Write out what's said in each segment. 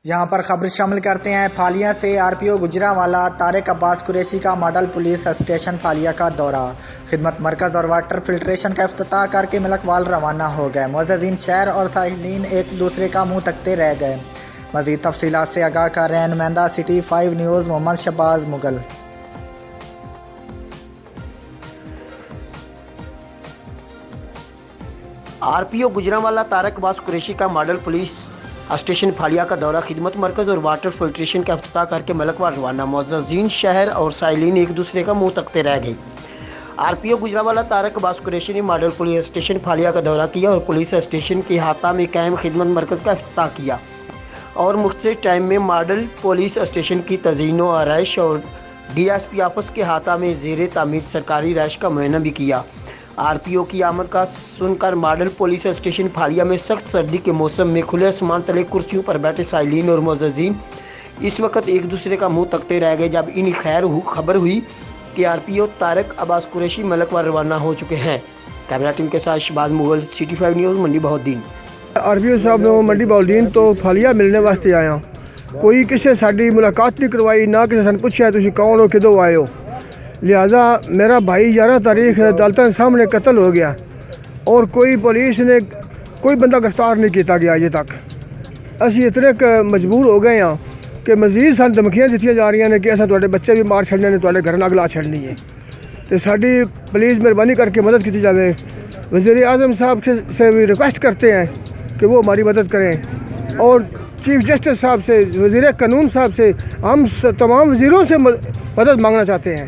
यहाँ पर खबर शामिल करते हैं फालिया से आरपीओ गुजरांवाला तारिक अब्बास कुरैशी का मॉडल पुलिस स्टेशन फालिया का दौरा। खिदमत मरकज और वाटर फिल्ट्रेशन का इफ्तिताह करके मलकवाल रवाना हो गए। मुअज़्ज़िज़ीन शहर और साहिलीन एक दूसरे का मुंह तकते रह गए। मज़ीद तफसीलात से आगाह कर रहे हैं नुमाइंदा city 5 news Mohammad Shahbaz Mughal. RPO Gujranwala Tariq Abbas Qureshi का मॉडल पुलिस स्टेशन फालिया का दौरा। खिदमत मरकज़ और वाटर फिल्ट्रेशन का इफ्तिताह करके मलकवाल रवाना। मुअज़्ज़िज़ीन शहर और साहिलीन एक दूसरे का मुंह तकते रह गए। आरपीओ गुजरांवाला तारिक अब्बास कुरैशी ने मॉडल पुलिस स्टेशन फालिया का दौरा किया और पुलिस स्टेशन के अहाता में कायम खिदमत मरकज़ का इफ्तिताह किया और मुख्तलिफ टाइम में मॉडल पुलिस स्टेशन की तज़ीन व आराइश और डीएसपी ऑफिस के अहाता में ज़ेर तामीर सरकारी रहाइश का मुआयना भी किया। आरपीओ की आमद का सुनकर मॉडल पुलिस स्टेशन फालिया में सख्त सर्दी के मौसम में खुले आसमान तले कुर्सियों पर बैठे साइलिन और मुअज़्ज़िज़ीन इस वक्त एक दूसरे का मुंह तकते रह गए जब इन्हें खबर हुई कि आरपीओ तारिक अब्बास कुरैशी मलकवाल रवाना हो चुके हैं। कैमरा टीम के साथ शहबाज मुगल, सिटी 5 न्यूज़, मंडी बहाउद्दीन। आरपीओ साहब मंडी बहाउद्दीन तो फालिया मिलने वास्ते आया, कोई किसी साड़ी मुलाकात नहीं करवाई, ना किसी सन पूछा तुम कौन हो, किदों आए हो। लिहाजा मेरा भाई 11 तारीख अदालत के सामने कत्ल हो गया और कोई पुलिस ने कोई बंदा गिरफ्तार नहीं किया गया अजे तक। असी इतने मजबूर हो गए हैं कि मजीद सन धमकियां दी जा रही ने कि असा तुहाडे बच्चे भी मार छड़ने ने, तुहाडे घर अग ला छड़नी है। तो साड़ी प्लीज़ मेहरबानी करके मदद की जाए। वज़ीर आज़म साहब से भी रिक्वेस्ट करते हैं कि वो हमारी मदद करें और चीफ जस्टिस साहब से, वज़ीर कानून साहब से, हम तमाम वज़ीरों से मदद मांगना चाहते हैं,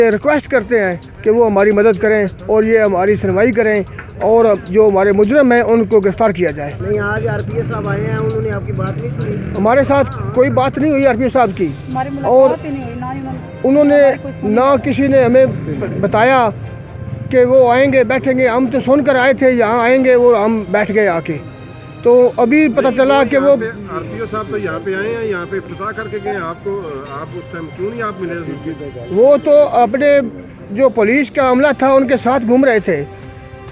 रिक्वेस्ट करते हैं कि वो हमारी मदद करें और ये हमारी सुनवाई करें और जो हमारे मुजरम हैं उनको गिरफ्तार किया जाए। नहीं, आज आरपीओ साहब आए हैं, उन्होंने आपकी बात नहीं सुनी? हमारे साथ कोई बात नहीं हुई आरपीओ साहब की और उन्होंने ना किसी ने हमें बताया कि वो आएंगे बैठेंगे। हम तो सुनकर आए थे यहाँ आएंगे, वो हम बैठ गए आके। तो अभी पता चला कि वो आरपीओ साहब तो यहाँ पे आए हैं, यहाँ पे इफ्तिताह करके गए। आपको आप उस टाइम क्यों नहीं आप मिले? वो तो अपने जो पुलिस का अमला था उनके साथ घूम रहे थे,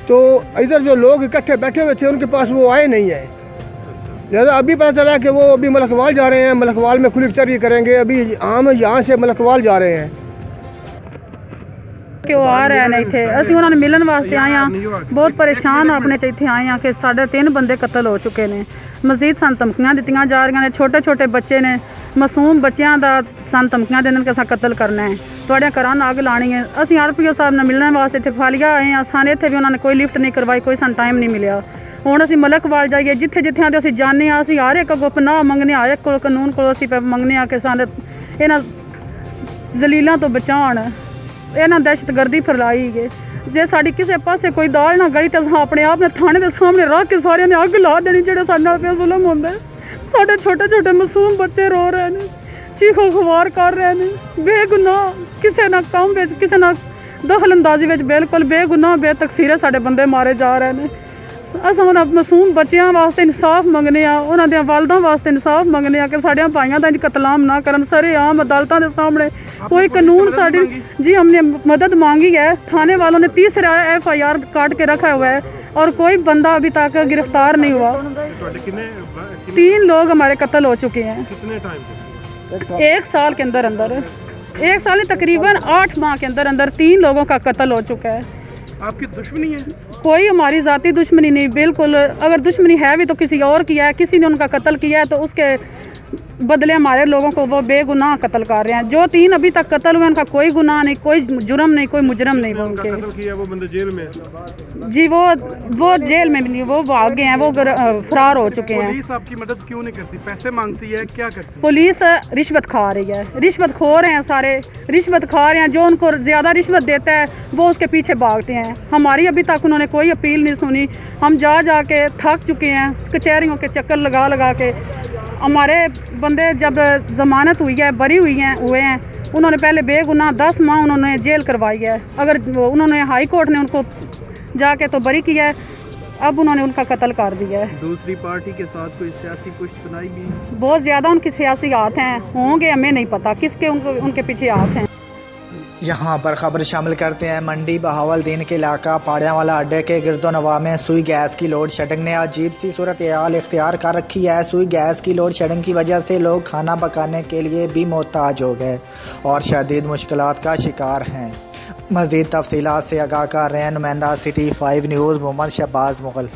तो इधर जो लोग इकट्ठे बैठे हुए थे उनके पास वो आए नहीं है। लिहाजा अभी पता चला कि वो अभी मलकवाल जा रहे हैं, मलकवाल में खुली चर्चा करेंगे। अभी हम यहाँ से मलकवाल जा रहे हैं कि वो आ रहे नहीं थे। असं उन्होंने मिलन वास्ते आए हैं, बहुत परेशान अपने इतने आए हैं कि साढ़े 3 बंदे कत्ल हो चुके हैं। मजीद सन धमकियां दी जा रही ने, छोटे छोटे बच्चे ने, मासूम बच्चों का सन धमकियां देने कि अस कत्ल करना है, थोड़े घर अग लानी है। असं आरपीओ साहब ने मिलने वास्ते इतने फालिया आए हैं। साने इतने भी उन्होंने कोई लिफ्ट नहीं करवाई, कोई सन टाइम नहीं मिले। हुण असीं मलकवाल जाइए, जिथे जिथे आते असीं जाने, असीं हर एक अगों पनाह मंगने, हर एक को कानून को असीं मंगने कि सानूं इन्हां जलीलों तो बचाउण, इन्हां दहशतगर्दी फैलाई है। जे साडी किसी पासे कोई दाल ना गई तो असां अपने आप ने थाने के सामने रख के सारिਆਂ ने अग ला देनी जेह्ड़े साडे नाल पे जुल्म होंदा है। साडे छोटे छोटे मासूम बच्चे रो रहे हैं, चीखो खवार कर रहे हैं, बेगुनाह किसी ना काम विच, किसी ना दखल अंदाजी विच, बिल्कुल बेगुनाह बेतकसीरे साडे बंदे मारे जा रहे हैं। असां उन्हां मासूम बच्चों वास्ते इंसाफ मंगने आ, उन्हां दे वालदां वास्ते इंसाफ मंगने आ कि साडियां भाइयां दा कतलाम ना करन। सरेआम अदालतां दे सामने कोई कानून साडी जी हमने मदद मांगी है। थाने वालों ने 30 FIR काट के रखा हुआ है और कोई बंदा अभी तक गिरफ्तार नहीं हुआ। 3 लोग हमारे कत्ल हो चुके हैं। कितने टाइम? 1 साल के अंदर अंदर, 1 साल में तकरीबन 8 माह के अंदर अंदर 3 लोगों का कत्ल हो चुका है। आपकी दुश्मनी है? कोई हमारी ज़ाती दुश्मनी नहीं, बिल्कुल। अगर दुश्मनी है भी तो किसी और की है, किसी ने उनका कत्ल किया है तो उसके बदले हमारे लोगों को वो बेगुनाह कत्ल कर रहे हैं। जो 3 अभी तक कत्ल हुए उनका कोई गुनाह नहीं, कोई जुर्म नहीं, कोई मुजरम नहीं। वो उनके कत्ल किया वो बंदे जेल में? जी वो जेल में भी नहीं, वो भाग गए हैं, वो फरार हो चुके हैं। पुलिस आपकी मदद क्यों नहीं करती? पैसे मांगती है, क्या करती है? पुलिस रिश्वत खा रही है, रिश्वत खोर हैं, सारे रिश्वत खा रहे हैं। जो उनको ज़्यादा रिश्वत देता है वो उसके पीछे भागते हैं। हमारी अभी तक उन्होंने कोई अपील नहीं सुनी। हम जा के थक चुके हैं, कचहरियों के चक्कर लगा के। हमारे बंदे जब ज़मानत हुई है, बरी हुए हैं, उन्होंने पहले बेगुनाह 10 माह उन्होंने जेल करवाई है। अगर उन्होंने हाई कोर्ट ने उनको जाके तो बरी किया है, अब उन्होंने उनका कत्ल कर दिया है। दूसरी पार्टी के साथ कोई सियासी कुछ सुनाई गई? बहुत ज़्यादा उनके सियासी हाथ हैं, होंगे हमें नहीं पता किसके उनके पीछे हाथ हैं। यहाँ पर खबर शामिल करते हैं मंडी बहावलदीन के इलाका पाड़ियावाला अड्डे के गिरदोनवा में सुई गैस की लोड शेडिंग ने अजीब सी सूरत हाल इख्तियार कर रखी है। सुई गैस की लोड शेडिंग की वजह से लोग खाना पकाने के लिए भी मोहताज हो गए और शदीद मुश्किलात का शिकार हैं। मज़ीद तफसीलात से आगाह कर रहे हैं नुमाइंदा सिटी 5 न्यूज़ मोहम्मद शहबाज मुगल।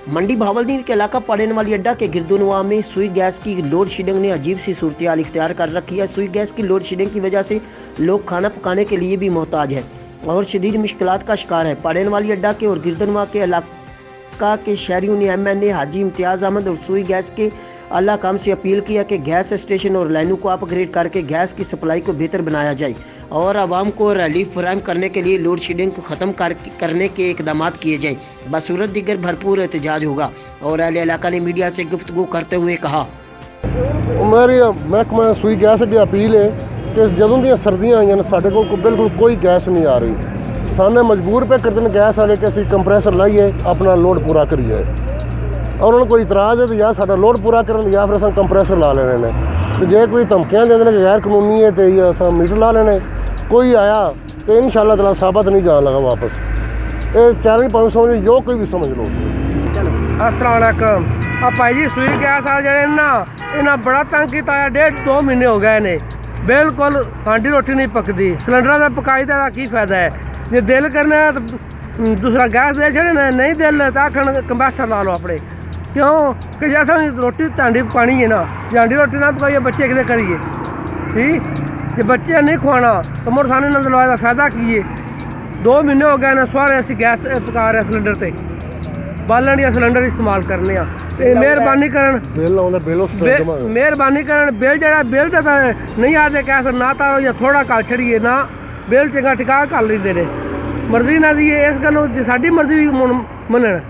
मंडी बहावलदीन के इलाका पाड़ेनवाली अड्डा के गिरदोनवा में सुई गैस की लोड शेडिंग ने अजीब सी सूरत हाल इख्तियार कर रखी है। सुई गैस की लोड शेडिंग की वजह से लोग खाना पकाने के लिए भी मोहताज है और शदीद मुश्किलात का शिकार है। पाड़ेनवाली अड्डा के और गिरदोनवा के इलाका के शहरियों ने MNA हाजी इम्तियाज़ अहमद और सुई गैस के अल्लाह काम से अपील किया कि गैस स्टेशन और लाइनों को अपग्रेड करके गैस की सप्लाई को बेहतर बनाया जाए और आवाम को रिलीफ फराहम करने के लिए लोड शेडिंग को ख़त्म करने के इकदाम किए जाए। बसूरत दीगर भरपूर एहतजाज होगा। और अहले इलाका ने मीडिया से गुफ्तगू करते हुए कहा, मेरी महकमा सुई गैस अगे अपील है कि जदों दी सर्दियां आईयां साडे कोल बिल्कुल कोई गैस नहीं आ रही। सामने मजबूर पे कर देन गैस वाले कि असीं कंप्रेसर लाइए अपना लोड पूरा करिए और उन्होंने कोई इतराज़ है तो या साडा लोड पूरा करन या फिर असां कंप्रेसर ला लेने ने। तो जे कोई धमकियां देंदे ने गैर कानूनी है तो असां मीटर ला लेने। कोई आया तो इंशाअल्लाह ताला साबित नहीं जान लगा वापस। ये चैलेंज पाउं समझ जो कोई भी समझ लो। अस्सलाम वालेकुम। आ भाई जी सुई गैस आ जेह्ड़े ना इन्हें बड़ा तंग किया है। 1.5-2 महीने हो गए ने बिल्कुल हांडी रोटी नहीं पकती। सिलेंडर का पकाई का की फायदा है। जे दिल करना है तो दूसरा गैस दे छड़े नहीं दिल तो आखन कंप्रेसर ला लो अपने। क्यों कि जैसा रोटी हांडी पकानी है ना जे हांडी रोटी ना पकाइए बच्चे कितने करिए ठीक। जे बच्चे नहीं खुआना तो मुड़ सानू ना दलवाए का फायदा की है। 2 महीने हो गए ना सारे असी गैस पका रहे सिलेंडर से बालन या सिलेंडर इस्तेमाल करने। मेहरबानी करन बिल जरा बिल तो नहीं आते गैस ना तो या थोड़ा कल छड़िए ना बिल चंगा टिका कर लेंदे ने। मर्जी ना दी इस गल्लों साडी मर्जी भी मनन।